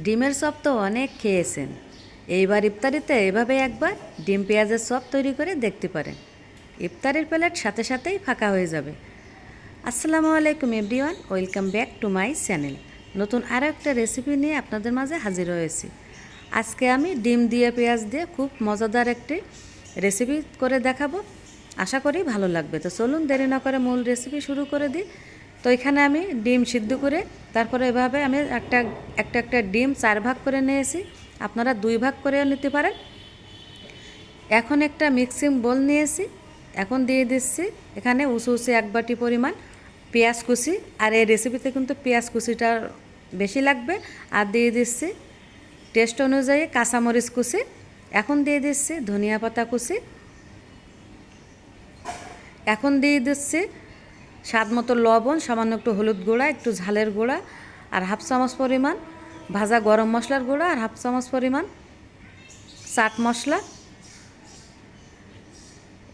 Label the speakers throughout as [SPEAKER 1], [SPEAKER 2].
[SPEAKER 1] ডিমের চপ তো অনেক খেয়েছেন। এইবার ইফতারিতে এভাবে একবার ডিম পেঁয়াজের চপ তৈরি করে দেখতে পারেন। ইফতারের প্লেট সাথে সাথেই ফাঁকা হয়ে যাবে। আসসালামু আলাইকুম everyone, welcome back to my channel. নতুন আরও একটা রেসিপি নিয়ে আপনাদের মাঝে হাজির হয়েছি। আজকে আমি ডিম দিয়ে পেঁয়াজ দিয়ে খুব মজাদার একটি রেসিপি করে দেখাবো। আশা করি ভালো লাগবে। তো চলুন দেরি না করে মূল রেসিপি শুরু করে দিই। তো এখানে আমি ডিম সিদ্ধ করে তারপরে এভাবে আমি একটা ডিম 4 ভাগ করে নিয়েছি। আপনারা 2 ভাগ করেও নিতে পারেন। এখন একটা মিক্সিং বোল নিয়েছি। এখন দিয়ে দিচ্ছি এখানে উঁচু উঁচু 1 বাটি পরিমাণ পেঁয়াজ কুচি। আর এই রেসিপিতে কিন্তু পেঁয়াজ কুচিটা বেশি লাগবে। আর দিয়ে দিচ্ছি টেস্ট অনুযায়ী কাঁচামরিচ কুচি। এখন দিয়ে দিচ্ছি ধনিয়া পাতা কুচি। এখন দিয়ে দিচ্ছি স্বাদ মতো লবণ, সামান্য একটু হলুদ গুঁড়া, একটু ঝালের গুঁড়া, আর হাফ চামচ পরিমাণ ভাজা গরম মশলার গুঁড়া, আর হাফ চামচ পরিমাণ চাট মশলা।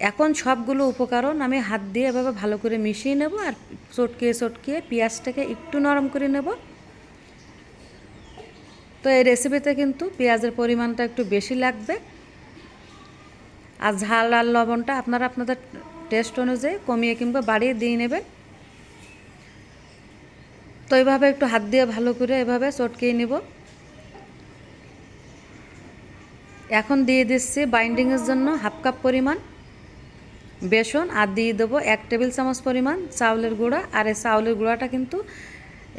[SPEAKER 1] এখন সবগুলো উপকরণ আমি হাত দিয়ে এভাবে ভালো করে মিশিয়ে নেব। আর চটকিয়ে পেঁয়াজটাকে একটু নরম করে নেব। তো এই রেসিপিতে কিন্তু পেঁয়াজের পরিমাণটা একটু বেশি লাগবে। আর ঝাল আর লবণটা আপনারা আপনাদের টেস্ট অনুযায়ী কমিয়ে কিংবা বাড়িয়ে দিয়ে নেবেন। তো এইভাবে একটু হাত দিয়ে ভালো করে এভাবে চটকিয়ে নেব। এখন দিয়ে দিচ্ছি বাইন্ডিংয়ের জন্য হাফ কাপ পরিমাণ বেসন। আর দিয়ে দেবো 1 টেবিল চামচ পরিমাণ চাউলের গুঁড়া। আর এই চাউলের গুঁড়াটা কিন্তু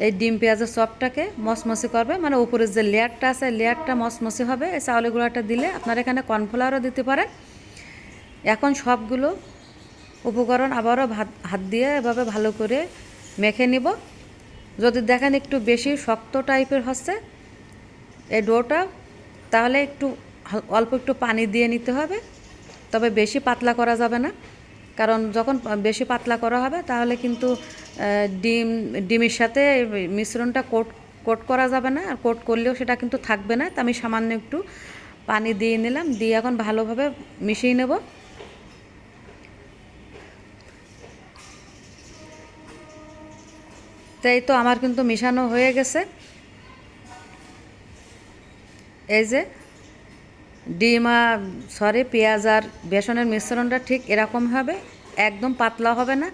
[SPEAKER 1] এই ডিম পেঁয়াজের চপটাকে মচমচে করবে, মানে উপরের যে লেয়ারটা আছে লেয়ারটা মচমচে হবে এই চাউলের গুঁড়াটা দিলে। আপনারা এখানে কর্নফ্লাওয়ারও দিতে পারেন। এখন সবগুলো উপকরণ আবারও হাত দিয়ে এভাবে ভালো করে মেখে নিব। যদি দেখেন একটু বেশি শক্ত টাইপের হচ্ছে এই ডোটা, তাহলে অল্প একটু পানি দিয়ে নিতে হবে। তবে বেশি পাতলা করা যাবে না, কারণ যখন বেশি পাতলা করা হবে তাহলে কিন্তু ডিমের সাথে মিশ্রণটা কোট করা যাবে না। আর কোট করলেও সেটা কিন্তু থাকবে না। তো আমি সামান্য একটু পানি দিয়ে নিলাম, দিয়ে এখন ভালোভাবে মিশিয়ে নেব। তাই তো আমার কিন্তু মিশানো হয়ে গেছে। এই যে পেঁয়াজ আর বেসনের মিশ্রণটা ঠিক এরকম হবে, একদম পাতলা হবে না,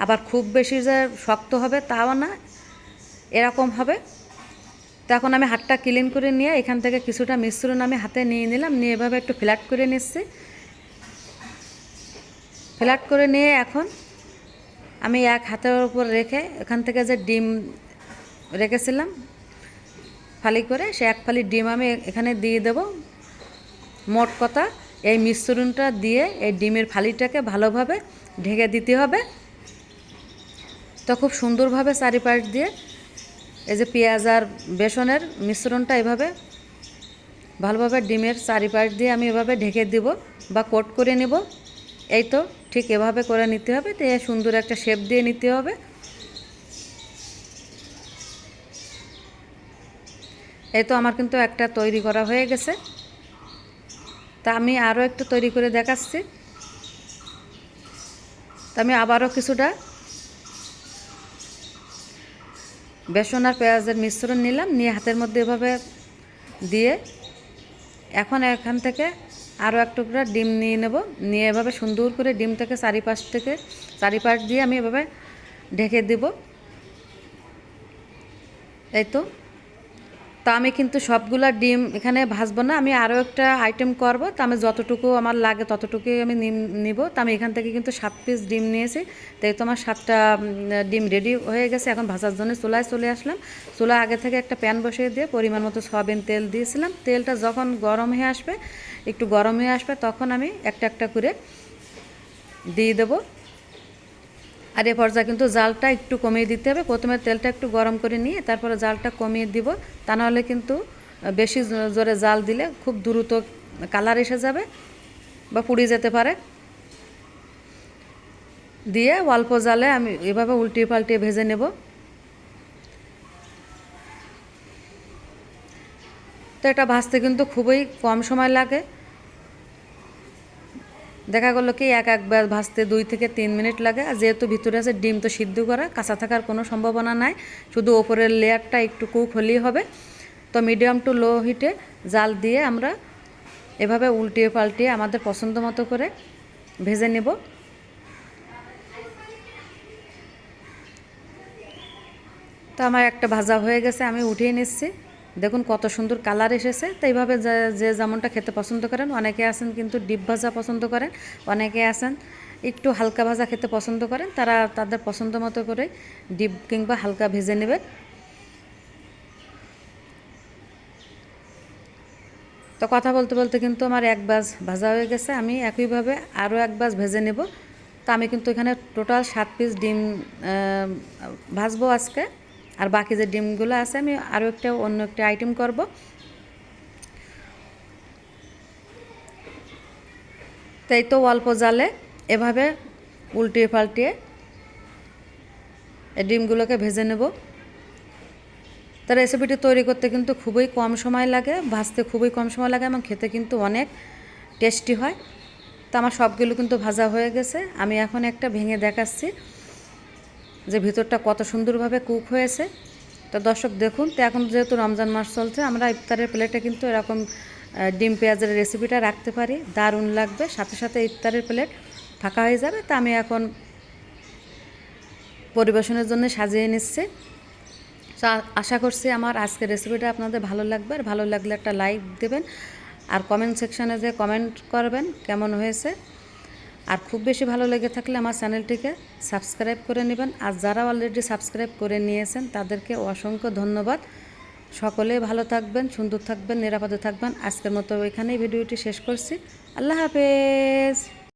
[SPEAKER 1] আবার খুব বেশি যে শক্ত হবে তাও না, এরকম হবে। তো এখন আমি হাতটা ক্লিন করে নিয়ে এখান থেকে কিছুটা মিশ্রণ আমি হাতে নিয়ে নিলাম, নিয়ে এভাবে একটু ফ্ল্যাট করে নিচ্ছি। ফ্ল্যাট করে নিয়ে এখন আমি এক হাতের উপর রেখে এখান থেকে যে ডিম রেখেছিলাম ফালি করে, সে 1 ফালি ডিম আমি এখানে দিয়ে দেব। মোট কথা এই মিশ্রণটা দিয়ে এই ডিমের ফালিটাকে ভালোভাবে ঢেকে দিতে হবে। তো খুব সুন্দরভাবে চারিপাশ দিয়ে এই যে পেঁয়াজ আর বেসনের মিশ্রণটা এভাবে ভালোভাবে ডিমের চারিপাশ দিয়ে আমি এভাবে ঢেকে দিব বা কোট করে নেব। এই তো ঠিক এভাবে করে নিতে হবে। তো সুন্দর একটা শেপ দিয়ে নিতে হবে। এই তো আমার কিন্তু একটা তৈরি করা হয়ে গেছে। তা আমি আরও একটু তৈরি করে দেখাচ্ছি। তা আমি আবারও কিছুটা বেসন আর পেঁয়াজের মিশ্রণ নিলাম, নিয়ে হাতের মধ্যে এভাবে দিয়ে এখন এখান থেকে আরও এক টুকরা ডিম নিয়ে নেব। নিয়ে এভাবে সুন্দর করে ডিমটাকে চারিপাশ দিয়ে আমি এভাবে ঢেকে দেব। এই তো আমি কিন্তু সবগুলা ডিম এখানে ভাজবো না, আমি আরও একটা আইটেম করব। তো আমি যতটুকু আমার লাগে ততটুকুই আমি নিব। তো আমি এখান থেকে কিন্তু 7 পিস ডিম নিয়েছি। তাই তো আমার 7টা ডিম রেডি হয়ে গেছে। এখন ভাজার জন্য চুলায় চলে আসলাম। চুলা আগে থেকে একটা প্যান বসিয়ে দিয়ে পরিমাণ মতো সয়াবিন তেল দিয়েছিলাম। তেলটা যখন একটু গরম হয়ে আসবে তখন আমি একটা করে দিয়ে দেবো। আর এ পর্যায়ে কিন্তু জালটা একটু কমিয়ে দিতে হবে। প্রথমে তেলটা একটু গরম করে নিয়ে তারপরে জালটা কমিয়ে দিব, তা নাহলে কিন্তু বেশি জোরে জাল দিলে খুব দ্রুত কালার এসে যাবে বা পুড়ে যেতে পারে। দিয়ে অল্প জালে আমি এভাবে উল্টিয়ে পাল্টিয়ে ভেজে নেব। তো এটা ভাজতে কিন্তু খুবই কম সময় লাগে। দেখা গেলো কি একবার ভাজতে 2 থেকে 3 মিনিট লাগে। আর যেহেতু ভিতরে আছে ডিম, তো সিদ্ধ করা কাঁচা থাকার কোনো সম্ভাবনা নাই, শুধু ওপরের লেয়ারটা একটু কুক হলেই হবে। তো মিডিয়াম টু লো হিটে জাল দিয়ে আমরা এভাবে উল্টিয়ে পাল্টিয়ে আমাদের পছন্দ মতো করে ভেজে নেব। তো আমার একটা ভাজা হয়ে গেছে, আমি উঠিয়ে নিচ্ছি। দেখুন কত সুন্দর কালার এসেছে। তো এইভাবে যে যেমনটা খেতে পছন্দ করেন, অনেকে আছেন কিন্তু ডিপ ভাজা পছন্দ করেন, অনেকে আছেন একটু হালকা ভাজা খেতে পছন্দ করেন, তারা তাদের পছন্দ মতো করে ডিপ কিংবা হালকা ভেজে নেবেন। তো কথা বলতে বলতে কিন্তু আমার এক বাজ ভাজা হয়ে গেছে, আমি একইভাবে আরও এক বাজ ভেজে নেব। তো আমি কিন্তু এখানে টোটাল 7 পিস ডিম ভাজবো আজকে। আর বাকি যে ডিমগুলো আছে আমি আরও অন্য একটা আইটেম করব। তাই তো অল্প জালে এভাবে উল্টিয়ে পাল্টিয়ে এই ডিমগুলোকে ভেজে নেব। তো রেসিপিটি তৈরি করতে কিন্তু খুবই কম সময় লাগে, ভাজতে খুবই কম সময় লাগে এবং খেতে কিন্তু অনেক টেস্টি হয়। তো আমার সবগুলো কিন্তু ভাজা হয়ে গেছে, আমি এখন একটা ভেঙে দেখাচ্ছি যে ভিতরটা কত সুন্দরভাবে কুক হয়েছে। তো দর্শক দেখুন, তো এখন যেহেতু রমজান মাস চলছে, আমরা ইফতারের প্লেটে কিন্তু এরকম ডিম পেঁয়াজের রেসিপিটা রাখতে পারি, দারুণ লাগবে। সাথে সাথে ইফতারের প্লেট ফাঁকা হয়ে যাবে। তা আমি এখন পরিবেশনের জন্য সাজিয়ে নিচ্ছি। তো আশা করছি আমার আজকের রেসিপিটা আপনাদের ভালো লাগবে, আর ভালো লাগলে একটা লাইক দেবেন, আর কমেন্ট সেকশানে যে কমেন্ট করবেন কেমন হয়েছে। আর খুব বেশি ভালো লেগে থাকলে আমার চ্যানেলটিকে সাবস্ক্রাইব করে নেবেন। আর যারা অলরেডি সাবস্ক্রাইব করে নিয়েছেন তাদেরকে অসংখ্য ধন্যবাদ। সকলে ভালো থাকবেন, সুন্দর থাকবেন, নিরাপদে থাকবেন। আজকের মতো এখানেই ভিডিওটি শেষ করছি। আল্লাহ হাফেজ।